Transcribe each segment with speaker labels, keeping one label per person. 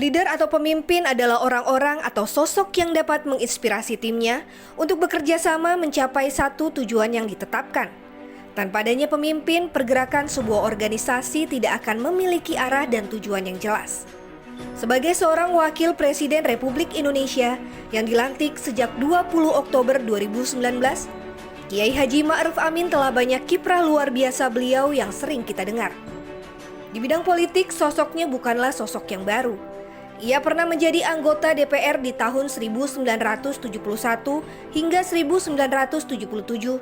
Speaker 1: Leader atau pemimpin adalah orang-orang atau sosok yang dapat menginspirasi timnya untuk bekerja sama mencapai satu tujuan yang ditetapkan. Tanpa adanya pemimpin, pergerakan sebuah organisasi tidak akan memiliki arah dan tujuan yang jelas. Sebagai seorang wakil Presiden Republik Indonesia yang dilantik sejak 20 Oktober 2019, Kiai Haji Ma'ruf Amin telah banyak kiprah luar biasa beliau yang sering kita dengar. Di bidang politik, sosoknya bukanlah sosok yang baru. Ia pernah menjadi anggota DPR di tahun 1971 hingga 1977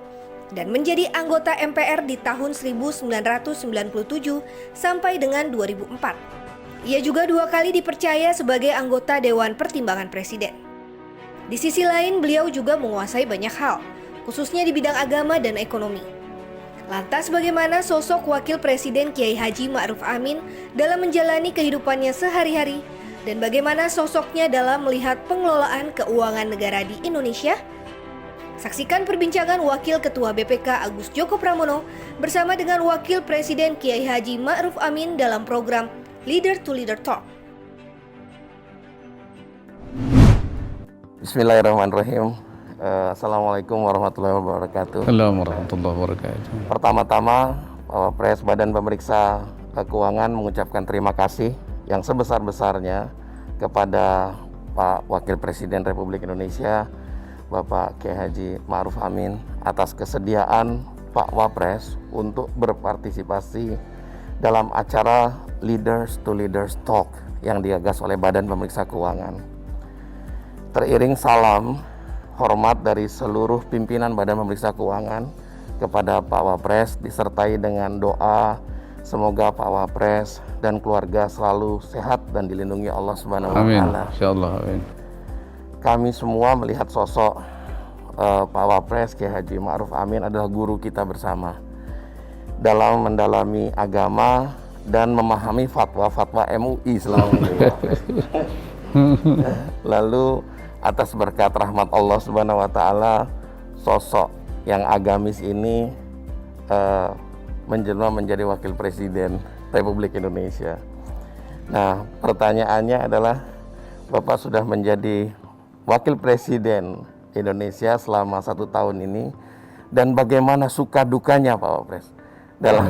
Speaker 1: dan menjadi anggota MPR di tahun 1997 sampai dengan 2004. Ia juga 2 kali dipercaya sebagai anggota Dewan Pertimbangan Presiden. Di sisi lain, beliau juga menguasai banyak hal, khususnya di bidang agama dan ekonomi. Lantas bagaimana sosok Wakil Presiden Kiai Haji Ma'ruf Amin dalam menjalani kehidupannya sehari-hari? Dan bagaimana sosoknya dalam melihat pengelolaan keuangan negara di Indonesia? Saksikan perbincangan Wakil Ketua BPK Agus Joko Pramono bersama dengan Wakil Presiden Kiai Haji Ma'ruf Amin dalam program Leader to Leader Talk.
Speaker 2: Bismillahirrahmanirrahim. Assalamualaikum warahmatullahi wabarakatuh.
Speaker 3: Assalamualaikum warahmatullahi wabarakatuh.
Speaker 2: Pertama-tama, Pres Badan Pemeriksa Keuangan mengucapkan terima kasih yang sebesar-besarnya kepada Pak Wakil Presiden Republik Indonesia, Bapak Kiai Haji Ma'ruf Amin, atas kesediaan Pak Wapres untuk berpartisipasi dalam acara Leaders to Leaders Talk yang digagas oleh Badan Pemeriksa Keuangan. Teriring salam hormat dari seluruh pimpinan Badan Pemeriksa Keuangan kepada Pak Wapres, disertai dengan doa semoga Pak Wapres dan keluarga selalu sehat dan dilindungi Allah Subhanahu wa taala.
Speaker 3: Amin. Insyaallah amin.
Speaker 2: Kami semua melihat sosok Pak Wapres Kiai Haji Ma'ruf Amin adalah guru kita bersama dalam mendalami agama dan memahami fatwa-fatwa MUI selama ini. Lalu atas berkat rahmat Allah Subhanahu wa taala, sosok yang agamis ini menjelma menjadi Wakil Presiden Republik Indonesia. Nah, pertanyaannya adalah, Bapak sudah menjadi Wakil Presiden Indonesia selama 1 tahun ini, dan bagaimana suka dukanya Pak Wapres dalam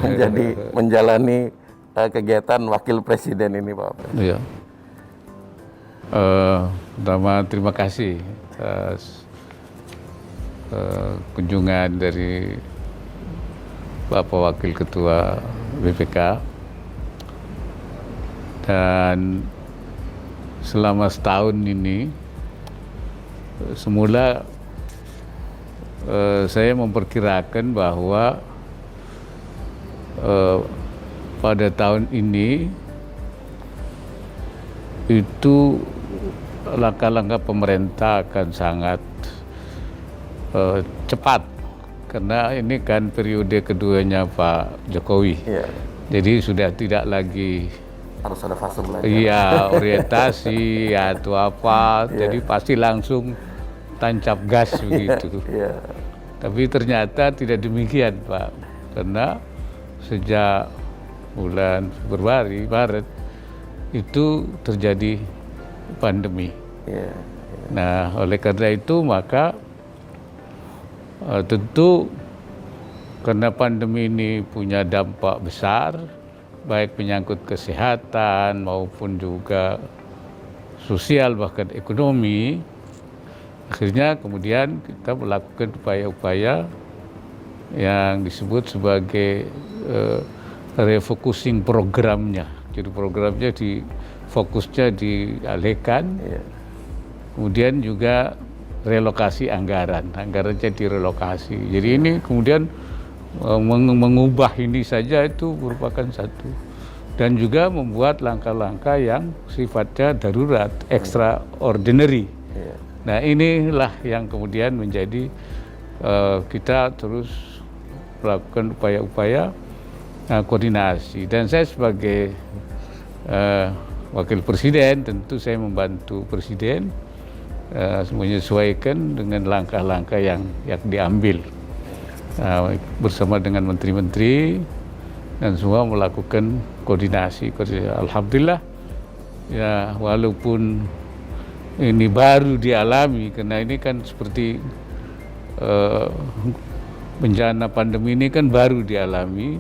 Speaker 2: menjalani kegiatan Wakil Presiden ini Pak Wapres?
Speaker 3: Iya. Pertama terima kasih atas kunjungan dari Bapak Wakil Ketua BPK, dan selama setahun ini semula saya memperkirakan bahwa pada tahun ini itu langkah-langkah pemerintah akan sangat cepat, karena ini kan periode keduanya Pak Jokowi.
Speaker 2: Iya.
Speaker 3: Jadi sudah tidak lagi
Speaker 2: Harus ada fase belajar.
Speaker 3: iya orientasi atau apa,
Speaker 2: Iya.
Speaker 3: jadi pasti langsung tancap gas begitu.
Speaker 2: Iya.
Speaker 3: Tapi ternyata tidak demikian Pak, karena sejak bulan Februari, Maret itu terjadi pandemi.
Speaker 2: Iya.
Speaker 3: Nah, oleh karena itu maka tentu karena pandemi ini punya dampak besar, baik menyangkut kesehatan maupun juga sosial bahkan ekonomi, akhirnya kemudian kita melakukan upaya-upaya yang disebut sebagai refocusing programnya. Jadi programnya fokusnya dialihkan, kemudian juga relokasi anggarannya direlokasi. Jadi ini kemudian mengubah ini saja itu merupakan satu dan juga membuat langkah-langkah yang sifatnya darurat, extraordinary. Nah, inilah yang kemudian menjadi kita terus melakukan upaya-upaya koordinasi. Dan saya sebagai wakil presiden, tentu saya membantu presiden menyesuaikan dengan langkah-langkah yang diambil bersama dengan menteri-menteri, dan semua melakukan koordinasi. Alhamdulillah, ya walaupun ini baru dialami, karena ini kan seperti bencana pandemi ini kan baru dialami,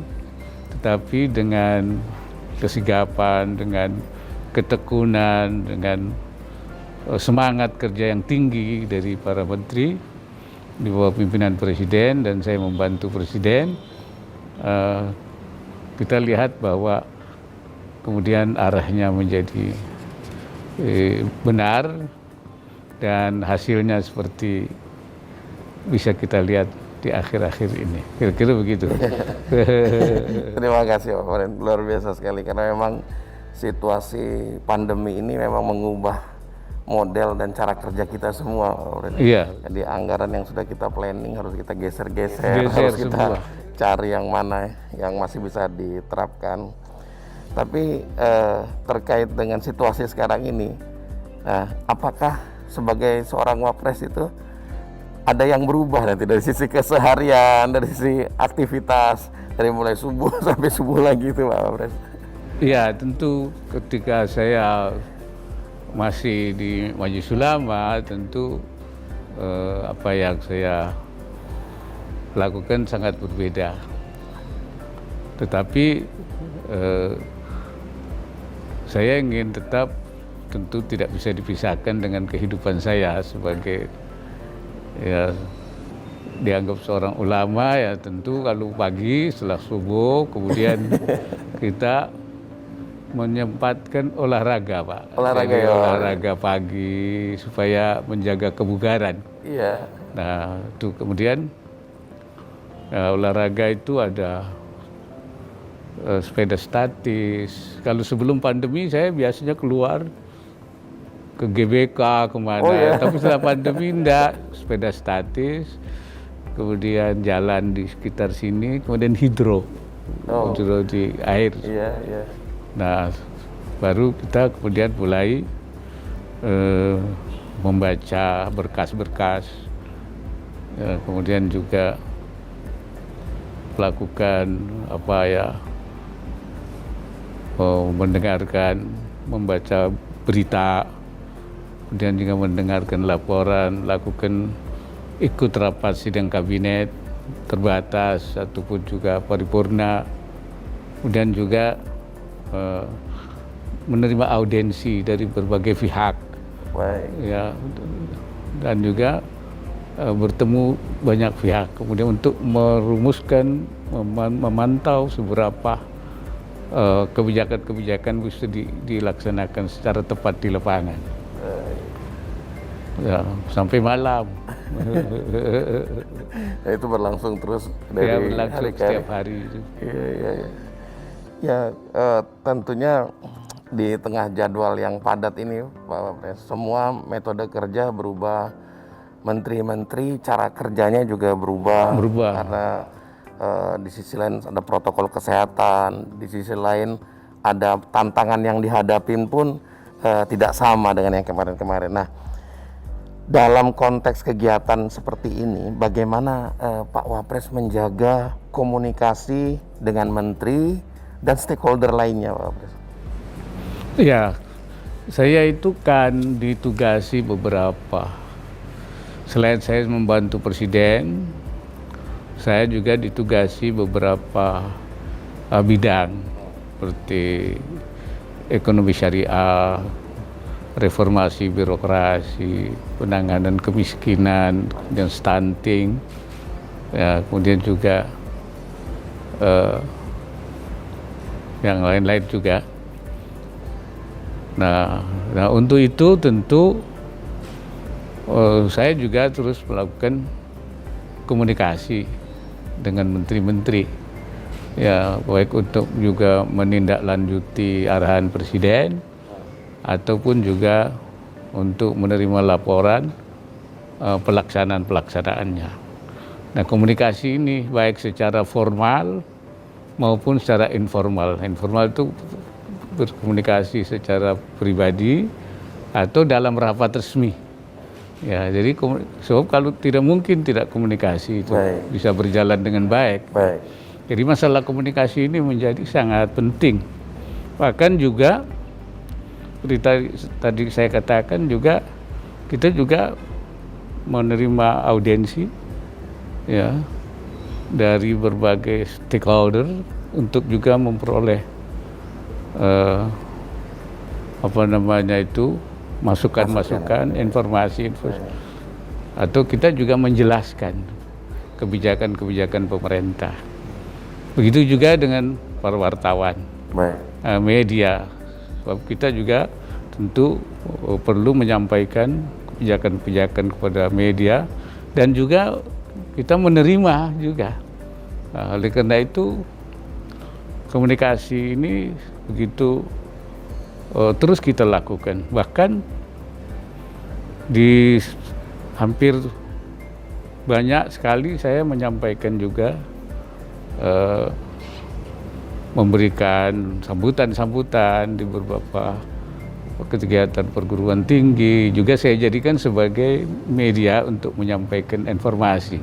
Speaker 3: tetapi dengan kesigapan, dengan ketekunan, dengan semangat kerja yang tinggi dari para menteri di bawah pimpinan presiden, dan saya membantu presiden, kita lihat bahwa kemudian arahnya menjadi benar, dan hasilnya seperti bisa kita lihat di akhir-akhir ini. Kira-kira begitu.
Speaker 2: Terima kasih Pak Wamen, luar biasa sekali, karena memang situasi pandemi ini memang mengubah model dan cara kerja kita semua.
Speaker 3: Iya.
Speaker 2: Jadi anggaran yang sudah kita planning harus kita geser-geser, harus kita cari yang mana yang masih bisa diterapkan. Tapi terkait dengan situasi sekarang ini, apakah sebagai seorang Wapres itu ada yang berubah nanti dari sisi keseharian, dari sisi aktivitas, dari mulai subuh sampai subuh lagi itu Pak Wapres?
Speaker 3: Iya, tentu ketika saya masih di Majelis Ulama, tentu apa yang saya lakukan sangat berbeda. Tetapi saya ingin tetap, tentu tidak bisa dipisahkan dengan kehidupan saya sebagai, ya, dianggap seorang ulama. Ya tentu kalau pagi setelah subuh kemudian kita menyempatkan olahraga, Pak. Olahraga pagi supaya menjaga kebugaran.
Speaker 2: Iya.
Speaker 3: Nah, itu kemudian olahraga itu ada sepeda statis. Kalau sebelum pandemi saya biasanya keluar ke GBK kemana, tapi setelah pandemi enggak, sepeda statis, kemudian jalan di sekitar sini, kemudian hidro di air.
Speaker 2: Iya, iya.
Speaker 3: Nah, baru kita kemudian mulai membaca berkas-berkas, kemudian juga melakukan mendengarkan, membaca berita, kemudian juga mendengarkan laporan, lakukan ikut rapat sidang kabinet terbatas ataupun juga paripurna, kemudian juga menerima audiensi dari berbagai pihak.
Speaker 2: Baik.
Speaker 3: Ya, dan juga bertemu banyak pihak, kemudian untuk merumuskan, memantau seberapa kebijakan-kebijakan bisa dilaksanakan secara tepat di lapangan. Ya, sampai malam.
Speaker 2: Itu berlangsung terus dari
Speaker 3: berlangsung setiap hari.
Speaker 2: Iya. Ya, tentunya di tengah jadwal yang padat ini, Pak Wapres, semua metode kerja berubah, menteri-menteri cara kerjanya juga berubah. Karena di sisi lain ada protokol kesehatan, di sisi lain ada tantangan yang dihadapin pun tidak sama dengan yang kemarin-kemarin. Nah, dalam konteks kegiatan seperti ini, bagaimana Pak Wapres menjaga komunikasi dengan menteri dan stakeholder lainnya, Pak Wapres?
Speaker 3: Ya, saya itu kan ditugasi beberapa. Selain saya membantu presiden, saya juga ditugasi beberapa bidang seperti ekonomi syariah, reformasi birokrasi, penanganan kemiskinan dan stunting, ya, kemudian juga yang lain-lain juga. Nah, untuk itu tentu saya juga terus melakukan komunikasi dengan menteri-menteri. ya baik untuk juga menindaklanjuti arahan Presiden ataupun juga untuk menerima laporan pelaksanaannya. Nah, komunikasi ini baik secara formal maupun secara informal. Informal itu berkomunikasi secara pribadi atau dalam rapat resmi. Ya, jadi sebab kalau tidak mungkin tidak komunikasi itu bisa berjalan dengan baik. Jadi masalah komunikasi ini menjadi sangat penting. Bahkan juga seperti tadi saya katakan juga kita juga menerima audiensi ya dari berbagai stakeholder untuk juga memperoleh masukan, informasi atau kita juga menjelaskan kebijakan-kebijakan pemerintah. Begitu juga dengan para wartawan, media. Sebab kita juga tentu perlu menyampaikan kebijakan-kebijakan kepada media dan juga kita menerima juga. Oleh karena itu komunikasi ini begitu terus kita lakukan. Bahkan di hampir banyak sekali saya menyampaikan juga memberikan sambutan-sambutan di beberapa kegiatan perguruan tinggi. Juga saya jadikan sebagai media untuk menyampaikan informasi.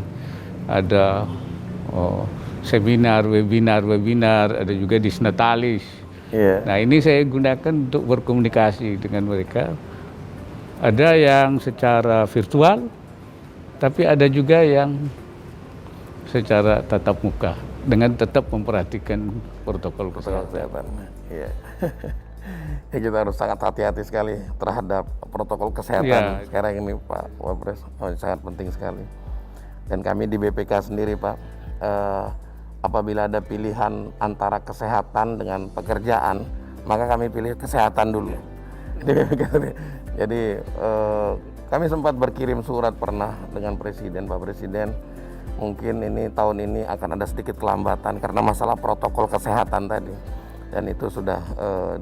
Speaker 3: Ada seminar, webinar, ada juga disnatalis. Nah, ini saya gunakan untuk berkomunikasi dengan mereka. Ada yang secara virtual, tapi ada juga yang secara tatap muka dengan tetap memperhatikan protokol kesehatan.
Speaker 2: Iya. Ya, kita harus sangat hati-hati sekali terhadap protokol kesehatan sekarang ini, Pak Wapres. Sangat penting sekali. Dan kami di BPK sendiri, Pak, apabila ada pilihan antara kesehatan dengan pekerjaan, maka kami pilih kesehatan dulu. Di BPK sendiri. Jadi kami sempat berkirim surat pernah dengan Presiden, Pak Presiden. Mungkin ini tahun ini akan ada sedikit kelambatan karena masalah protokol kesehatan tadi, dan itu sudah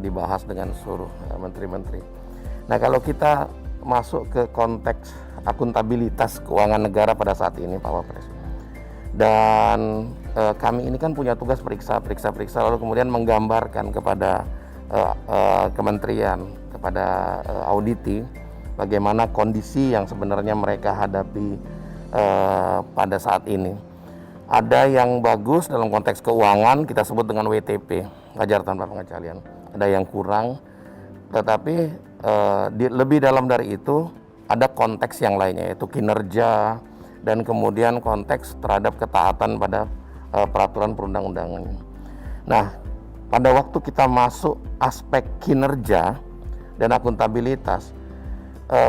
Speaker 2: dibahas dengan seluruh menteri-menteri. Nah, kalau kita masuk ke konteks akuntabilitas keuangan negara pada saat ini, Pak Wapres, dan kami ini kan punya tugas periksa lalu kemudian menggambarkan kepada kementerian, kepada auditi bagaimana kondisi yang sebenarnya mereka hadapi pada saat ini. Ada yang bagus dalam konteks keuangan, kita sebut dengan WTP, wajar tanpa pengecualian. Ada yang kurang, tetapi lebih dalam dari itu ada konteks yang lainnya, yaitu kinerja dan kemudian konteks terhadap ketaatan pada peraturan perundang-undangan. Nah, pada waktu kita masuk aspek kinerja dan akuntabilitas,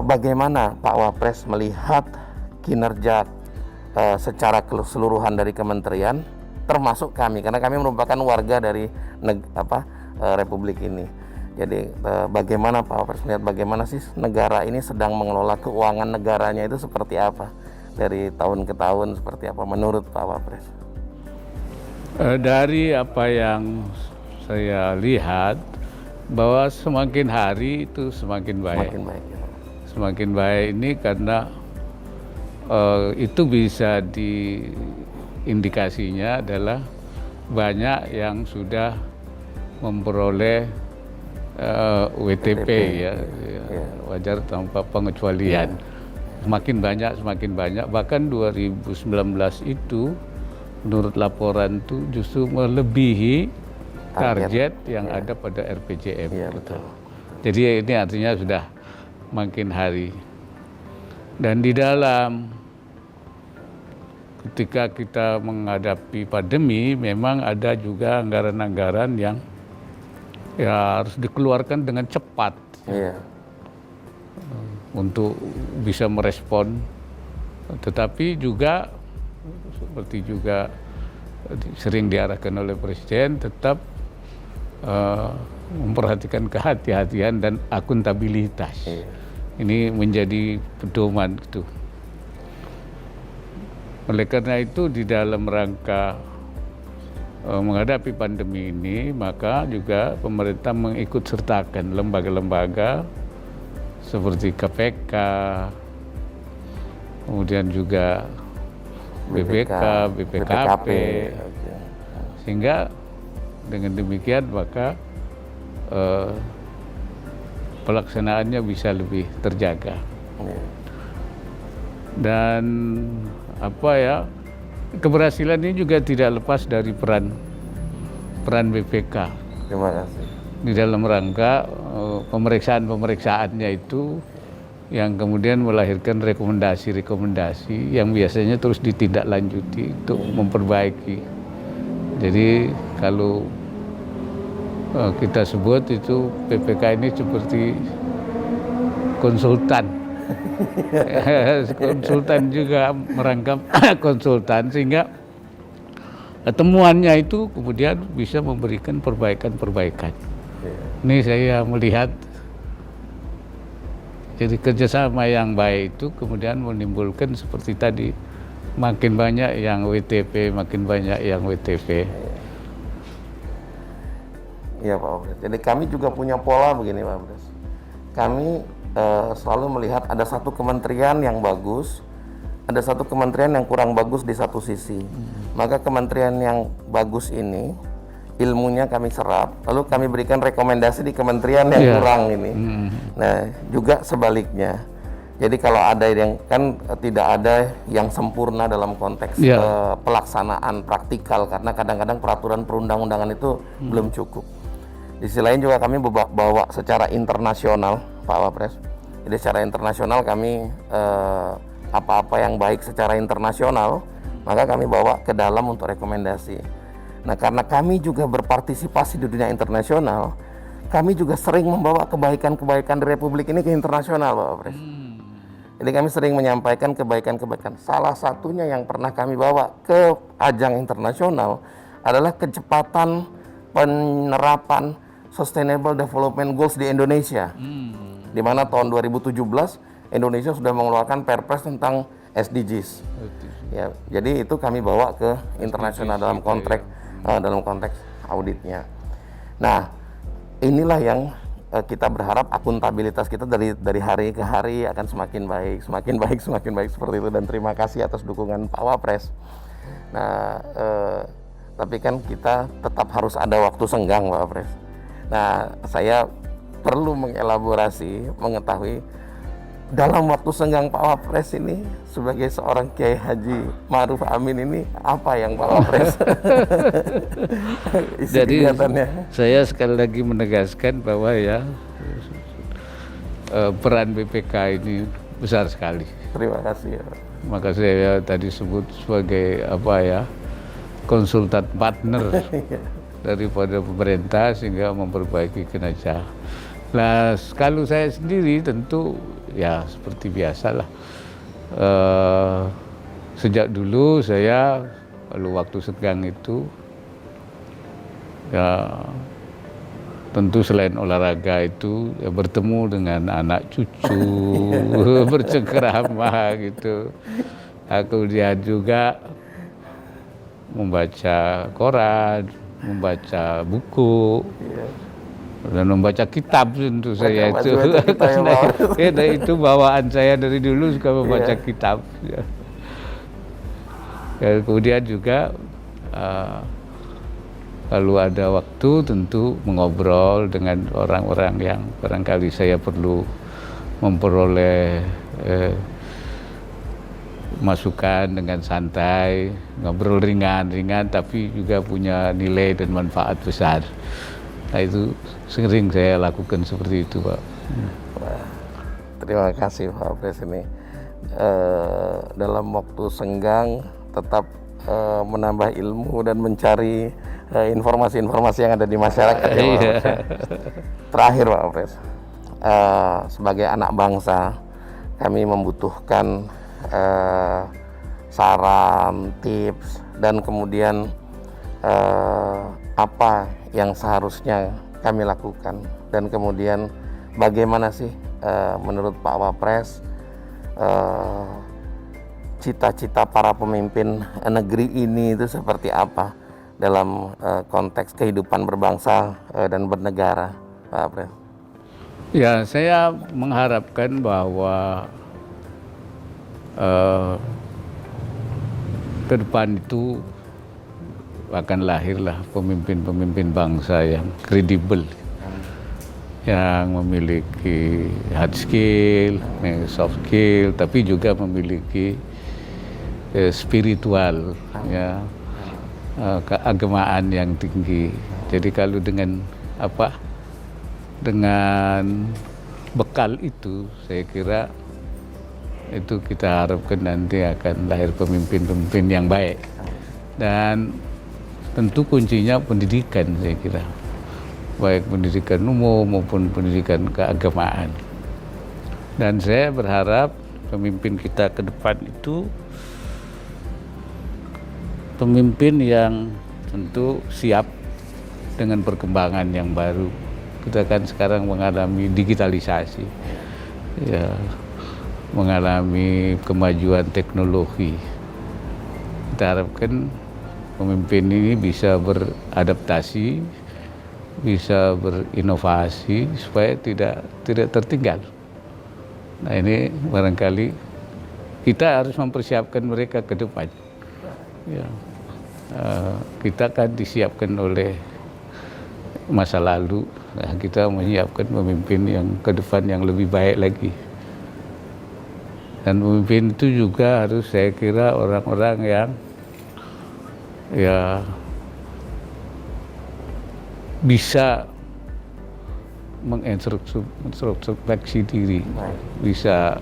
Speaker 2: bagaimana Pak Wapres melihat kinerja secara keseluruhan dari kementerian, termasuk kami, karena kami merupakan warga dari Republik ini. Jadi bagaimana Pak Wapres melihat bagaimana sih negara ini sedang mengelola keuangan negaranya itu seperti apa dari tahun ke tahun, seperti apa menurut Pak Wapres?
Speaker 3: Dari apa yang saya lihat, bahwa semakin hari itu semakin baik. Semakin baik ini karena itu bisa diindikasinya adalah banyak yang sudah memperoleh WTP ya, wajar tanpa pengecualian. Semakin banyak, bahkan 2019 itu menurut laporan itu justru melebihi target yang ada pada RPJM. Gitu. Jadi ini artinya sudah makin hari. Dan di dalam ketika kita menghadapi pandemi, memang ada juga anggaran-anggaran yang ya harus dikeluarkan dengan cepat untuk bisa merespon. Tetapi juga seperti juga sering diarahkan oleh Presiden, tetap memperhatikan kehati-hatian dan akuntabilitas. Ini menjadi pedoman gitu. Oleh karena itu di dalam rangka menghadapi pandemi ini, maka juga pemerintah mengikut sertakan lembaga-lembaga seperti KPK, kemudian juga BPK, BPKP, sehingga dengan demikian maka pelaksanaannya bisa lebih terjaga. Dan keberhasilan ini juga tidak lepas dari peran BPK.
Speaker 2: Terima kasih.
Speaker 3: Di dalam rangka pemeriksaannya itu yang kemudian melahirkan rekomendasi yang biasanya terus ditindaklanjuti untuk memperbaiki. Jadi kalau kita sebut itu PPK ini seperti konsultan. Konsultan juga merangkap konsultan, sehingga temuannya itu kemudian bisa memberikan perbaikan. Ini saya melihat jadi kerjasama yang baik itu kemudian menimbulkan seperti tadi, makin banyak yang WTP, makin banyak yang WTP.
Speaker 2: Iya Pak Wapres. Jadi kami juga punya pola begini Pak Wapres. Kami selalu melihat ada satu kementerian yang bagus, ada satu kementerian yang kurang bagus di satu sisi. Maka kementerian yang bagus ini ilmunya kami serap, lalu kami berikan rekomendasi di kementerian yang kurang ini. Nah, juga sebaliknya. Jadi kalau ada yang kan tidak ada yang sempurna dalam konteks pelaksanaan praktikal, karena kadang-kadang peraturan perundang-undangan itu belum cukup. Di sisi lain juga kami bawa secara internasional, Pak Wapres. Jadi secara internasional kami apa-apa yang baik secara internasional, maka kami bawa ke dalam untuk rekomendasi. Nah, karena kami juga berpartisipasi di dunia internasional, kami juga sering membawa kebaikan-kebaikan di Republik ini ke internasional, Pak Wapres. Jadi kami sering menyampaikan kebaikan-kebaikan. Salah satunya yang pernah kami bawa ke ajang internasional adalah kecepatan penerapan Sustainable Development Goals di Indonesia. Di mana tahun 2017 Indonesia sudah mengeluarkan Perpres tentang SDGs. Ya, jadi itu kami bawa ke internasional dalam konteks auditnya. Nah, inilah yang kita berharap akuntabilitas kita dari hari ke hari akan semakin baik seperti itu, dan terima kasih atas dukungan Pak Wapres. Nah, tapi kan kita tetap harus ada waktu senggang, Pak Wapres. Nah, saya perlu mengelaborasi, mengetahui dalam waktu senggang Pak Wapres ini sebagai seorang Kiai Haji Ma'ruf Amin ini apa yang Pak Wapres isi
Speaker 3: Jadi
Speaker 2: kegiatannya?
Speaker 3: Saya sekali lagi menegaskan bahwa peran BPK ini besar sekali.
Speaker 2: Terima kasih ya Pak.
Speaker 3: Maka saya tadi sebut sebagai konsultan partner daripada pemerintah sehingga memperbaiki kinerja. Nah, kalau saya sendiri tentu ya seperti biasalah. Sejak dulu saya kalau waktu senggang itu ya tentu selain olahraga itu ya bertemu dengan anak cucu, bercengkerama gitu. Kemudian juga membaca koran, membaca buku, dan membaca kitab tentu saya itu. Nah, itu bawaan saya dari dulu, suka membaca kitab. Ya. Kemudian juga kalau ada waktu tentu mengobrol dengan orang-orang yang barangkali saya perlu memperoleh masukan dengan santai, ngobrol ringan-ringan tapi juga punya nilai dan manfaat besar. Nah, itu sering saya lakukan seperti itu, Pak.
Speaker 2: Terima kasih Pak Wapres ini. Dalam waktu senggang tetap menambah ilmu dan mencari informasi-informasi yang ada di masyarakat. Ya, Pak. Terakhir Pak Wapres, sebagai anak bangsa kami membutuhkan saran, tips, dan kemudian apa yang seharusnya kami lakukan, dan kemudian bagaimana sih menurut Pak Wapres cita-cita para pemimpin negeri ini itu seperti apa. dalam konteks kehidupan berbangsa dan bernegara, Pak Pres?
Speaker 3: Ya, saya mengharapkan bahwa ke depan itu akan lahirlah pemimpin-pemimpin bangsa yang kredibel, yang memiliki hard skill, soft skill, tapi juga memiliki spiritual, ya, keagamaan yang tinggi. Jadi kalau dengan dengan bekal itu, saya kira itu kita harapkan nanti akan lahir pemimpin-pemimpin yang baik. Dan tentu kuncinya pendidikan, saya kira, baik pendidikan umum maupun pendidikan keagamaan. Dan saya berharap pemimpin kita ke depan itu pemimpin yang tentu siap dengan perkembangan yang baru. Kita kan sekarang mengalami digitalisasi, ya, mengalami kemajuan teknologi. Kita harapkan pemimpin ini bisa beradaptasi, bisa berinovasi supaya tidak tertinggal. Nah, ini barangkali kita harus mempersiapkan mereka ke depan. Ya, kita kan disiapkan oleh masa lalu. Nah, kita menyiapkan pemimpin yang ke depan yang lebih baik lagi. Dan pemimpin itu juga harus, saya kira, orang-orang yang ya bisa mengintrospeksi diri, bisa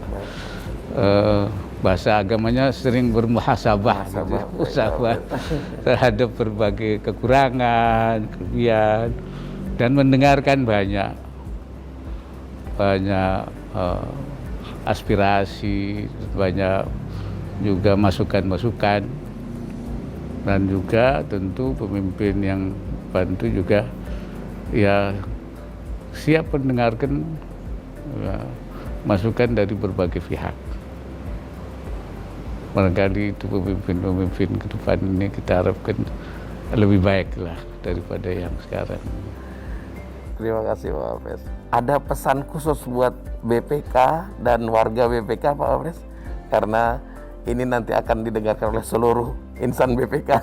Speaker 3: bahasa agamanya sering bermuhasabah, gitu, muhasabah terhadap berbagai kekurangan, kelebihan, dan mendengarkan banyak aspirasi, banyak juga masukan-masukan, dan juga tentu pemimpin yang bantu juga ya siap mendengarkan ya, masukan dari berbagai pihak. Barangkali itu pemimpin-pemimpin ke depan ini kita harapkan lebih baik lah daripada yang sekarang.
Speaker 2: Terima kasih Pak Wapres. Ada pesan khusus buat BPK dan warga BPK Pak Wapres? Karena ini nanti akan didengarkan oleh seluruh insan BPK.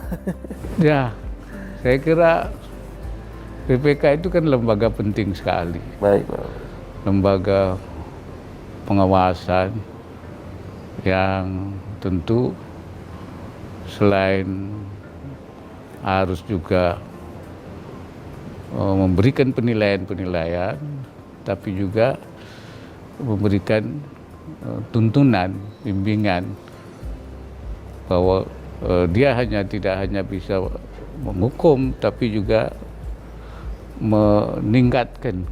Speaker 3: Ya, saya kira BPK itu kan lembaga penting sekali.
Speaker 2: Baik Pak Wapres.
Speaker 3: Lembaga pengawasan yang tentu selain harus juga memberikan penilaian-penilaian, tapi juga memberikan tuntunan, bimbingan bahwa dia tidak hanya bisa menghukum, tapi juga meningkatkan,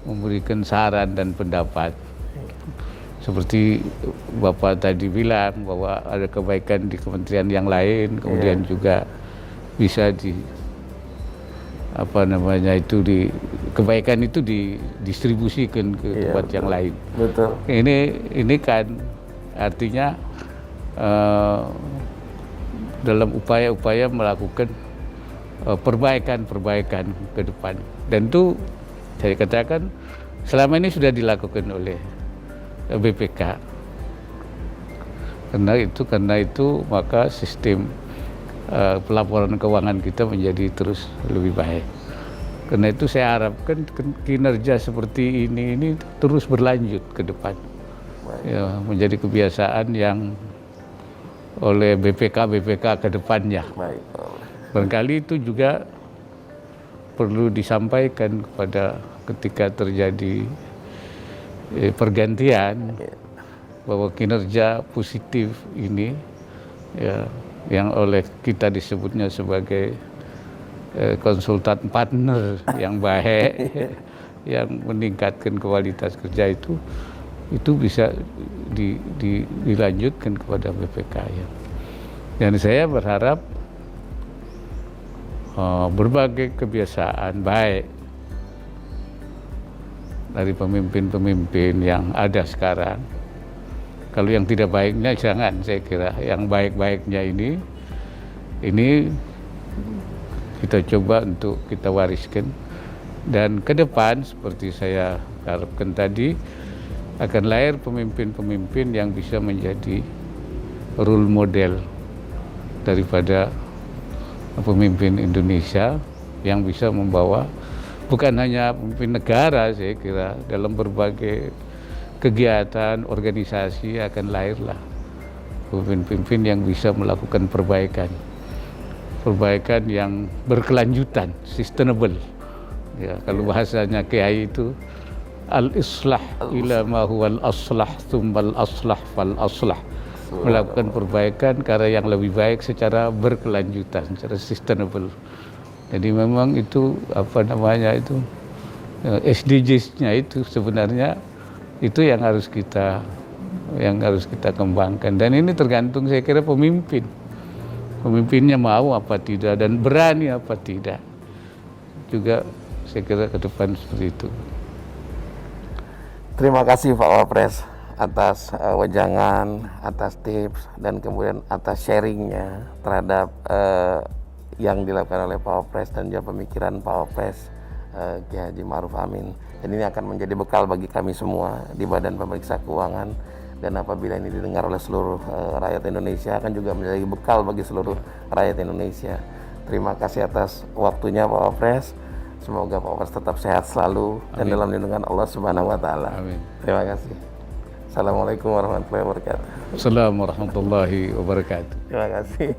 Speaker 3: memberikan saran dan pendapat. Seperti Bapak tadi bilang bahwa ada kebaikan di kementerian yang lain, kemudian juga bisa kebaikan itu didistribusikan ke tempat yang lain.
Speaker 2: Betul.
Speaker 3: Ini kan artinya dalam upaya-upaya melakukan perbaikan ke depan. Dan itu saya katakan selama ini sudah dilakukan oleh BPK. Karena itu maka sistem pelaporan keuangan kita menjadi terus lebih baik. Karena itu saya harapkan kinerja seperti ini terus berlanjut ke depan. Ya, menjadi kebiasaan yang oleh BPK ke depannya.
Speaker 2: Baik.
Speaker 3: Barangkali itu juga perlu disampaikan kepada ketika terjadi pergantian, bahwa kinerja positif ini ya, yang oleh kita disebutnya sebagai konsultan partner yang baik, yang meningkatkan kualitas kerja itu bisa dilanjutkan kepada BPK ya. Dan saya berharap berbagai kebiasaan baik dari pemimpin-pemimpin yang ada sekarang. Kalau yang tidak baiknya jangan, saya kira yang baik-baiknya ini kita coba untuk kita wariskan. Dan ke depan seperti saya harapkan tadi akan lahir pemimpin-pemimpin yang bisa menjadi role model daripada pemimpin Indonesia yang bisa membawa bukan hanya pemimpin negara, saya kira dalam berbagai kegiatan organisasi akan lahirlah pemimpin-pemimpin yang bisa melakukan perbaikan yang berkelanjutan, sustainable. Ya, kalau bahasanya Kiai itu al-islah ila ma huwal aslah tsummal aslah fal aslah. Melakukan perbaikan karena yang lebih baik secara berkelanjutan, secara sustainable. Jadi memang itu itu SDGs-nya itu sebenarnya itu yang harus kita kembangkan. Dan ini tergantung saya kira pemimpinnya mau apa tidak dan berani apa tidak. Juga saya kira ke depan seperti itu.
Speaker 2: Terima kasih Pak Wapres atas wejangan, atas tips, dan kemudian atas sharingnya terhadap yang dilakukan oleh Pak Wapres dan juga pemikiran Pak Wapres Kiai Haji Ma'ruf Amin. Dan ini akan menjadi bekal bagi kami semua di Badan Pemeriksa Keuangan, dan apabila ini didengar oleh seluruh rakyat Indonesia akan juga menjadi bekal bagi seluruh rakyat Indonesia. Terima kasih atas waktunya Pak Wapres. Semoga Pak Wapres tetap sehat selalu. Amin. Dan dalam lindungan Allah Subhanahu wa taala.
Speaker 3: Amin.
Speaker 2: Terima kasih. Assalamualaikum warahmatullahi wabarakatuh.
Speaker 3: Assalamualaikum warahmatullahi wabarakatuh.
Speaker 2: Terima kasih.